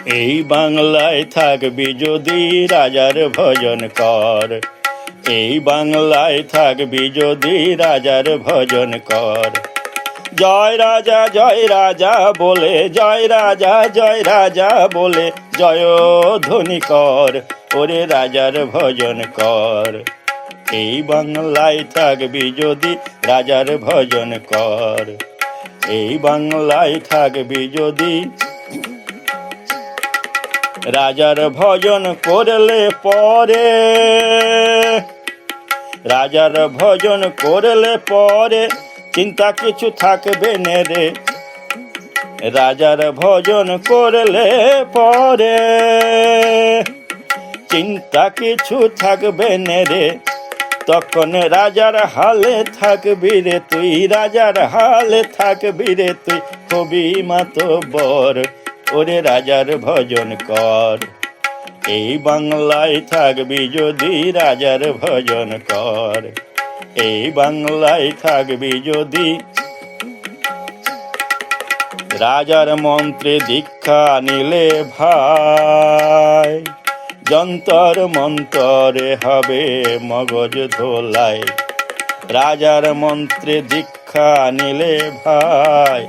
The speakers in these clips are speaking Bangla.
এই বাংলায় থাকবি যদি রাজার ভজন কর। এই বাংলায় থাকবি যদি রাজার ভজন কর। জয় রাজা বলে, জয় রাজা বলে জয় ধ্বনি কর, ওরে রাজার ভজন কর। এই বাংলায় থাকবি যদি রাজার ভজন কর। এই বাংলায় থাকবি যদি রাজার ভজন করলে পরে, রাজার ভজন করলে পরে চিন্তা কিছু থাকবে না রে। রাজার ভজন করলে পরে চিন্তা কিছু থাকবে না রে। তখন রাজার হালে থাকবি রে তুই, রাজার হালে থাকবি রে তুই, কবি মাতব্বর, ওরে রাজার ভজন কর। এই বাংলায় থাকবি যদি রাজার ভজন কর। এই বাংলায় থাকবি যদি রাজার মন্ত্রে দীক্ষা নিলে ভাই, যন্তর মন্তরে হবে মগজ ধোলাই। রাজার মন্ত্রে দীক্ষা নিলে ভাই,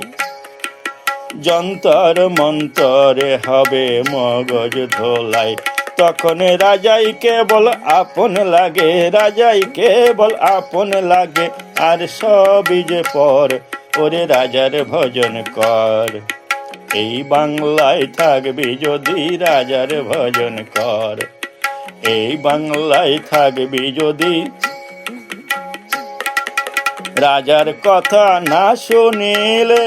যন্তর মন্তরে হবে মগজ ধোলাই। তখন রাজাই কেবল আপন লাগে, রাজাই কেবল আপন লাগে, আর সবই যে পর, ওরে রাজার ভজন কর। এই বাংলায় থাকবি যদি রাজার ভজন কর। এই বাংলায় থাকবি যদি রাজার কথা না শুনিলে,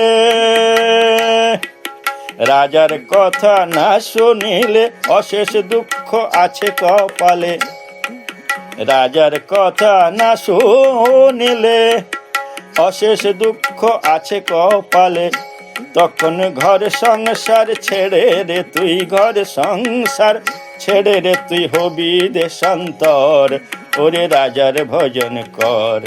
রাজার কথা না শুনিলে অশেষ দুঃখ আছে কপালে। রাজার কথা না শুনিলে অশেষ দুঃখ আছে কপালে। তখন ঘর সংসার ছেড়ে রে তুই, ঘর সংসার ছেড়ে রে তুই হবি দেশান্তর, ওরে রাজার ভজন কর।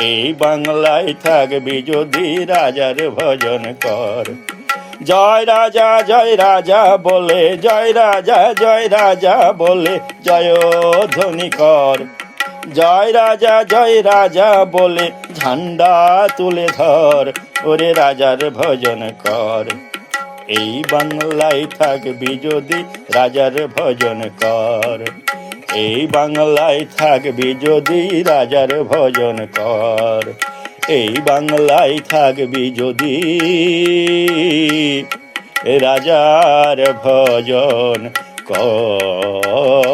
এই বাংলায় থাকবি যদি রাজার ভজন কর। জয় রাজা বলে, জয় রাজা বলে জয় ধ্বনি কর। জয় রাজা বলে ঝান্ডা তুলে ধর, ওরে রাজার ভজন কর। এই বাংলায় থাকবি যদি রাজার ভজন কর। এই বাংলায় থাকবি যদি রাজার ভজন কর। এই বাংলায় থাকবি যদি রাজার ভজন কর।